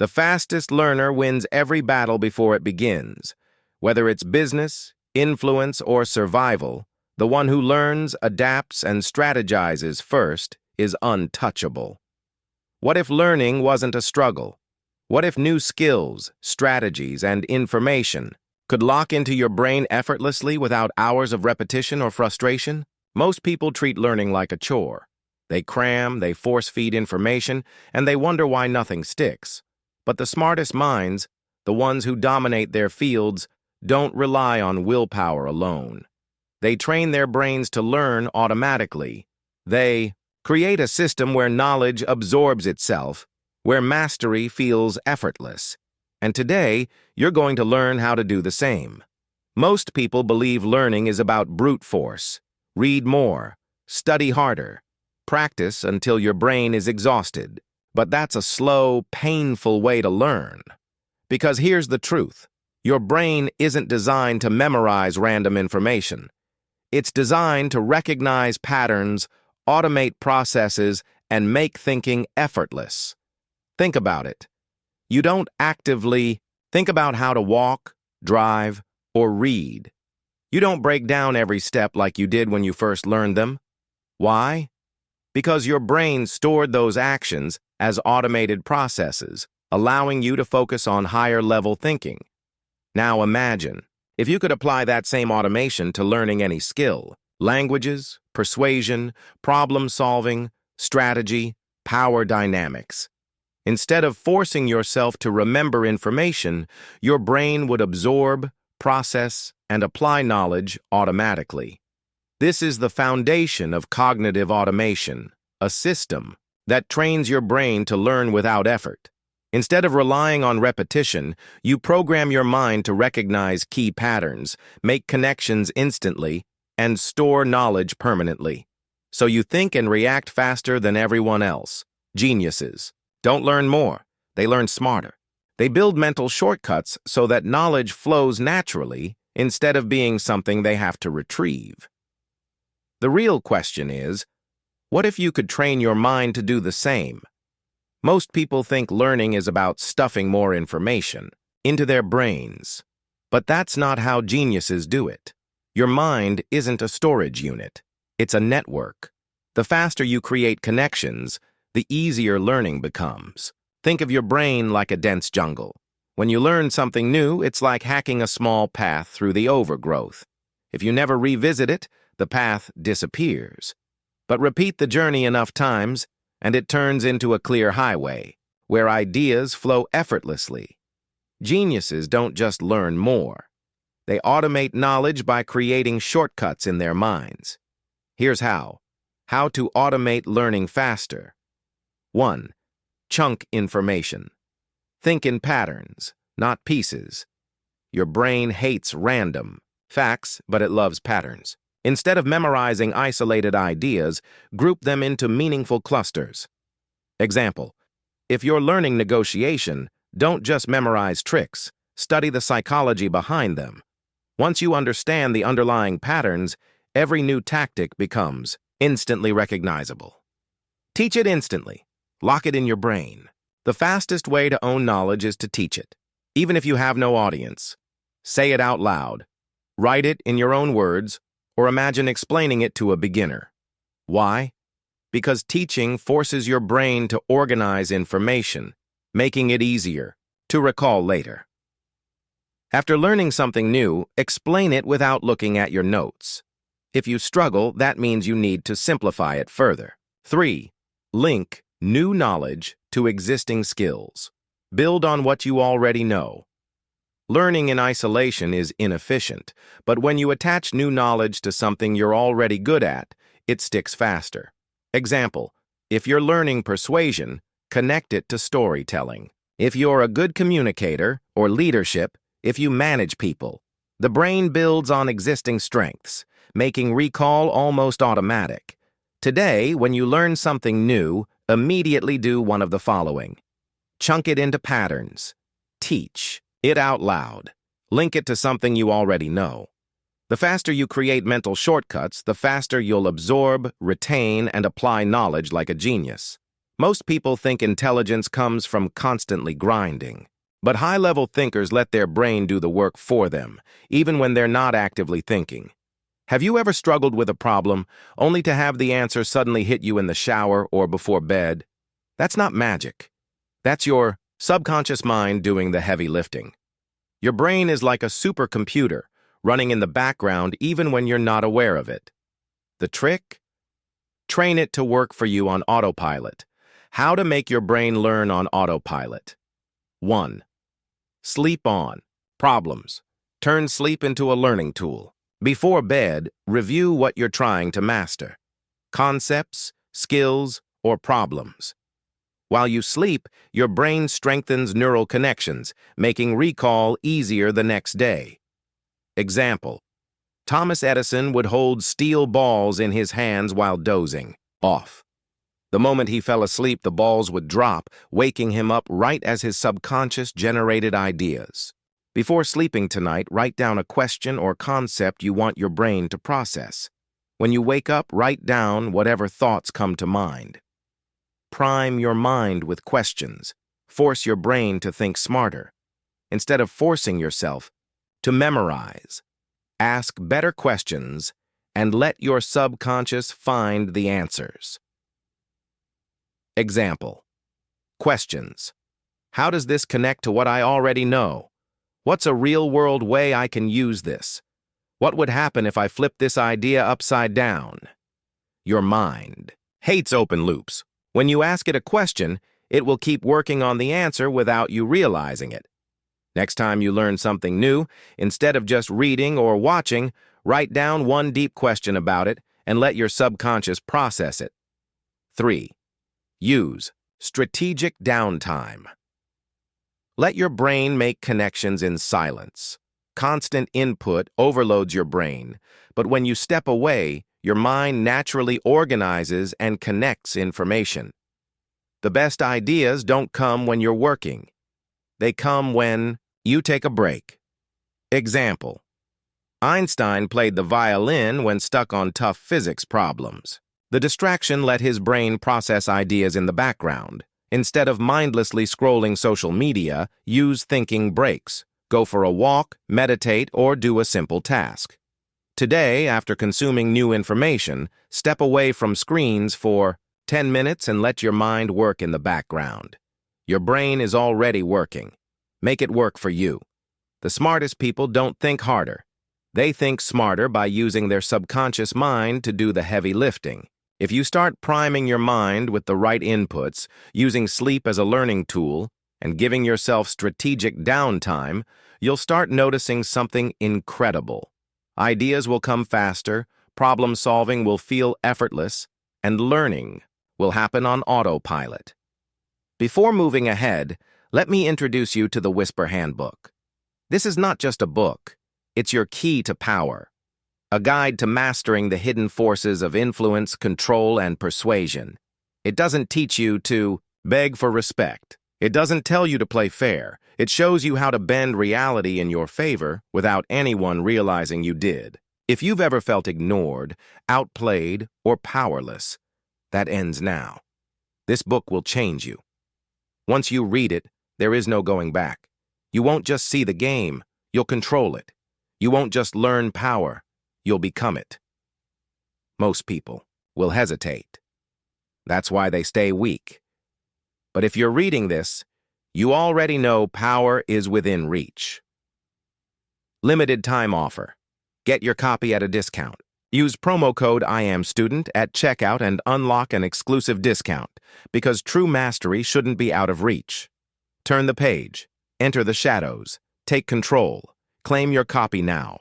The fastest learner wins every battle before it begins. Whether it's business, influence, or survival, the one who learns, adapts, and strategizes first is untouchable. What if learning wasn't a struggle? What if new skills, strategies, and information could lock into your brain effortlessly without hours of repetition or frustration? Most people treat learning like a chore. They cram, they force-feed information, and they wonder why nothing sticks. But the smartest minds, the ones who dominate their fields, don't rely on willpower alone. They train their brains to learn automatically. They create a system where knowledge absorbs itself, where mastery feels effortless. And today, you're going to learn how to do the same. Most people believe learning is about brute force. Read more, study harder, practice until your brain is exhausted. But that's a slow, painful way to learn. Because here's the truth. Your brain isn't designed to memorize random information. It's designed to recognize patterns, automate processes, and make thinking effortless. Think about it. You don't actively think about how to walk, drive, or read. You don't break down every step like you did when you first learned them. Why? Because your brain stored those actions as automated processes, allowing you to focus on higher-level thinking. Now imagine, if you could apply that same automation to learning any skill, languages, persuasion, problem-solving, strategy, power dynamics. Instead of forcing yourself to remember information, your brain would absorb, process, and apply knowledge automatically. This is the foundation of cognitive automation, a system that trains your brain to learn without effort. Instead of relying on repetition, you program your mind to recognize key patterns, make connections instantly, and store knowledge permanently. So you think and react faster than everyone else. Geniuses don't learn more, they learn smarter. They build mental shortcuts so that knowledge flows naturally instead of being something they have to retrieve. The real question is, what if you could train your mind to do the same? Most people think learning is about stuffing more information into their brains. But that's not how geniuses do it. Your mind isn't a storage unit. It's a network. The faster you create connections, the easier learning becomes. Think of your brain like a dense jungle. When you learn something new, it's like hacking a small path through the overgrowth. If you never revisit it, the path disappears. But repeat the journey enough times, and it turns into a clear highway, where ideas flow effortlessly. Geniuses don't just learn more. They automate knowledge by creating shortcuts in their minds. Here's how. How to automate learning faster. 1. Chunk information. Think in patterns, not pieces. Your brain hates random facts, but it loves patterns. Instead of memorizing isolated ideas, group them into meaningful clusters. Example, if you're learning negotiation, don't just memorize tricks, study the psychology behind them. Once you understand the underlying patterns, every new tactic becomes instantly recognizable. Teach it instantly. Lock it in your brain. The fastest way to own knowledge is to teach it. Even if you have no audience, say it out loud. Write it in your own words, or imagine explaining it to a beginner. Why? Because teaching forces your brain to organize information, making it easier to recall later. After learning something new, explain it without looking at your notes. If you struggle, that means you need to simplify it further. 3. Link new knowledge to existing skills. Build on what you already know. Learning in isolation is inefficient, but when you attach new knowledge to something you're already good at, it sticks faster. Example, if you're learning persuasion, connect it to storytelling. If you're a good communicator or leadership, if you manage people, the brain builds on existing strengths, making recall almost automatic. Today, when you learn something new, immediately do one of the following. Chunk it into patterns. Teach it out loud. Link it to something you already know. The faster you create mental shortcuts, the faster you'll absorb, retain, and apply knowledge like a genius. Most people think intelligence comes from constantly grinding. But high-level thinkers let their brain do the work for them, even when they're not actively thinking. Have you ever struggled with a problem, only to have the answer suddenly hit you in the shower or before bed? That's not magic. That's your subconscious mind doing the heavy lifting. Your brain is like a supercomputer, running in the background even when you're not aware of it. The trick? Train it to work for you on autopilot. How to make your brain learn on autopilot. 1. Sleep on. Problems. Turn sleep into a learning tool. Before bed, review what you're trying to master. Concepts, skills, or problems. While you sleep, your brain strengthens neural connections, making recall easier the next day. Example: Thomas Edison would hold steel balls in his hands while dozing off. The moment he fell asleep, the balls would drop, waking him up right as his subconscious generated ideas. Before sleeping tonight, write down a question or concept you want your brain to process. When you wake up, write down whatever thoughts come to mind. Prime your mind with questions. Force your brain to think smarter. Instead of forcing yourself to memorize, ask better questions and let your subconscious find the answers. Example: Questions. How does this connect to what I already know? What's a real-world way I can use this? What would happen if I flipped this idea upside down? Your mind hates open loops. When you ask it a question, it will keep working on the answer without you realizing it. Next time you learn something new, instead of just reading or watching, write down one deep question about it and let your subconscious process it. 3. Use strategic downtime. Let your brain make connections in silence. Constant input overloads your brain, but when you step away, your mind naturally organizes and connects information. The best ideas don't come when you're working. They come when you take a break. Example: Einstein played the violin when stuck on tough physics problems. The distraction let his brain process ideas in the background. Instead of mindlessly scrolling social media, use thinking breaks. Go for a walk, meditate, or do a simple task. Today, after consuming new information, step away from screens for 10 minutes and let your mind work in the background. Your brain is already working. Make it work for you. The smartest people don't think harder. They think smarter by using their subconscious mind to do the heavy lifting. If you start priming your mind with the right inputs, using sleep as a learning tool, and giving yourself strategic downtime, you'll start noticing something incredible. Ideas will come faster, problem-solving will feel effortless, and learning will happen on autopilot. Before moving ahead, let me introduce you to the Whisper Handbook. This is not just a book. It's your key to power. A guide to mastering the hidden forces of influence, control, and persuasion. It doesn't teach you to beg for respect. It doesn't tell you to play fair. It shows you how to bend reality in your favor without anyone realizing you did. If you've ever felt ignored, outplayed, or powerless, that ends now. This book will change you. Once you read it, there is no going back. You won't just see the game, you'll control it. You won't just learn power, you'll become it. Most people will hesitate. That's why they stay weak. But if you're reading this, you already know power is within reach. Limited time offer. Get your copy at a discount. Use promo code IAMSTUDENT at checkout and unlock an exclusive discount, because true mastery shouldn't be out of reach. Turn the page. Enter the shadows. Take control. Claim your copy now.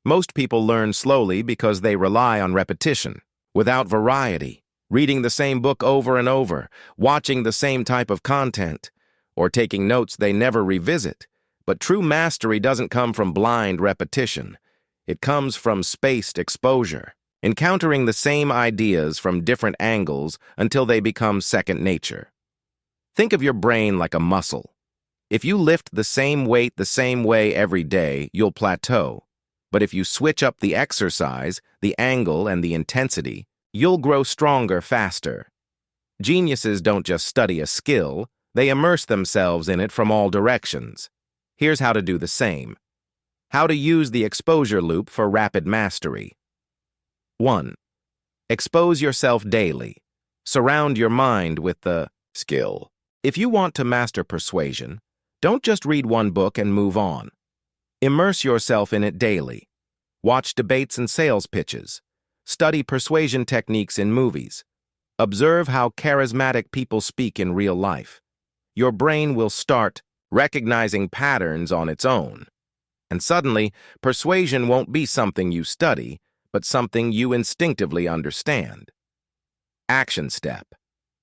Most people learn slowly because they rely on repetition. Without variety, reading the same book over and over, watching the same type of content, or taking notes they never revisit. But true mastery doesn't come from blind repetition. It comes from spaced exposure, encountering the same ideas from different angles until they become second nature. Think of your brain like a muscle. If you lift the same weight the same way every day, you'll plateau. But if you switch up the exercise, the angle, and the intensity, you'll grow stronger faster. Geniuses don't just study a skill, they immerse themselves in it from all directions. Here's how to do the same. How to use the exposure loop for rapid mastery. 1. Expose yourself daily. Surround your mind with the skill. If you want to master persuasion, don't just read one book and move on. Immerse yourself in it daily. Watch debates and sales pitches. Study persuasion techniques in movies. Observe how charismatic people speak in real life. Your brain will start recognizing patterns on its own. And suddenly, persuasion won't be something you study, but something you instinctively understand. Action step.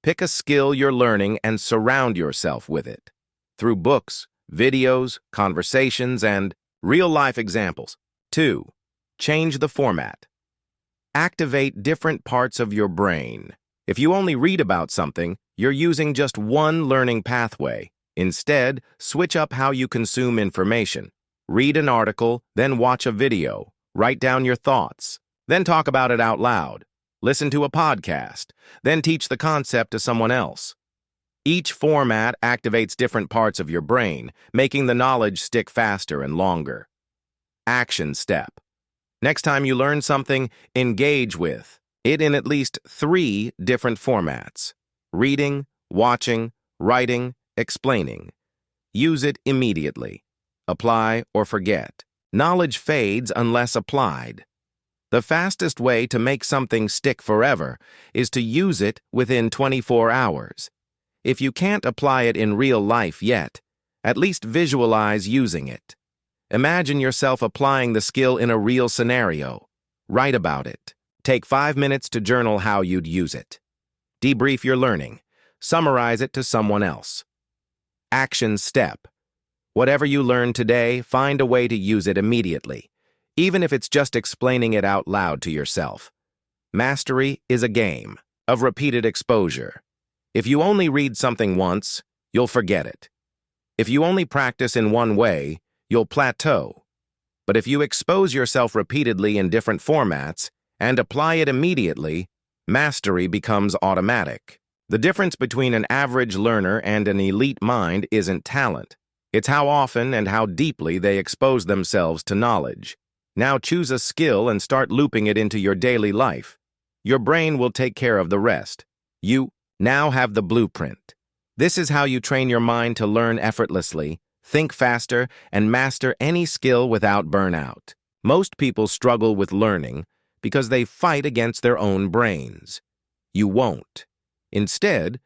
Pick a skill you're learning and surround yourself with it. Through books, videos, conversations, and real-life examples. 2. Change the format. Activate different parts of your brain. If you only read about something, you're using just one learning pathway. Instead, switch up how you consume information. Read an article, then watch a video. Write down your thoughts, then talk about it out loud. Listen to a podcast, then teach the concept to someone else. Each format activates different parts of your brain, making the knowledge stick faster and longer. Action step. Next time you learn something, engage with it in at least 3 different formats. Reading, watching, writing, explaining. Use it immediately. Apply or forget. Knowledge fades unless applied. The fastest way to make something stick forever is to use it within 24 hours. If you can't apply it in real life yet, at least visualize using it. Imagine yourself applying the skill in a real scenario. Write about it. Take 5 minutes to journal how you'd use it. Debrief your learning. Summarize it to someone else. Action step. Whatever you learn today, find a way to use it immediately, even if it's just explaining it out loud to yourself. Mastery is a game of repeated exposure. If you only read something once, you'll forget it. If you only practice in one way, you'll plateau. But if you expose yourself repeatedly in different formats and apply it immediately, mastery becomes automatic. The difference between an average learner and an elite mind isn't talent. It's how often and how deeply they expose themselves to knowledge. Now choose a skill and start looping it into your daily life. Your brain will take care of the rest. You now have the blueprint. This is how you train your mind to learn effortlessly, think faster, and master any skill without burnout. Most people struggle with learning because they fight against their own brains. You won't. Instead,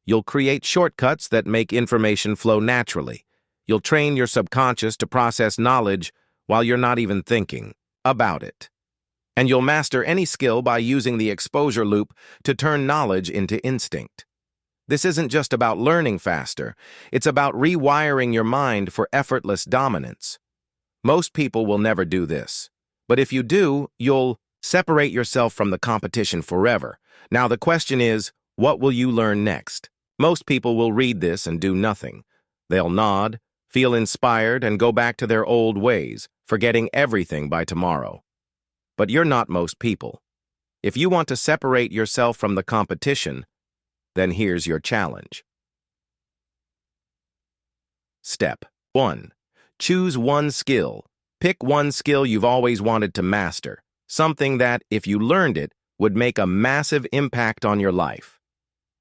you'll create shortcuts that make information flow naturally. You'll train your subconscious to process knowledge while you're not even thinking about it. And you'll master any skill by using the exposure loop to turn knowledge into instinct. This isn't just about learning faster, it's about rewiring your mind for effortless dominance. Most people will never do this, but if you do, you'll separate yourself from the competition forever. Now the question is, what will you learn next? Most people will read this and do nothing. They'll nod, feel inspired, and go back to their old ways, forgetting everything by tomorrow. But you're not most people. If you want to separate yourself from the competition, then here's your challenge. Step 1. Choose one skill. Pick one skill you've always wanted to master, something that, if you learned it, would make a massive impact on your life.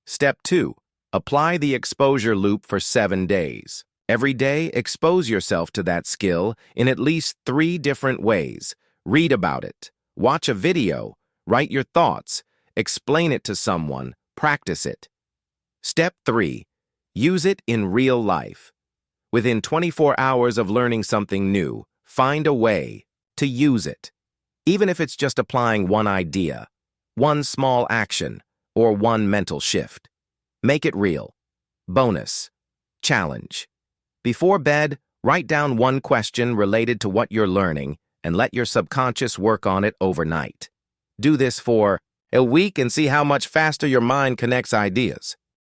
Step 2. Apply the exposure loop for 7 days. Every day, expose yourself to that skill in at least 3 different ways. Read about it, watch a video, write your thoughts, explain it to someone, practice it. Step 3. Use it in real life. Within 24 hours of learning something new, find a way to use it. Even if it's just applying one idea, one small action, or one mental shift. Make it real. Bonus. Challenge. Before bed, write down one question related to what you're learning and let your subconscious work on it overnight. Do this for a week and see how much faster your mind connects ideas.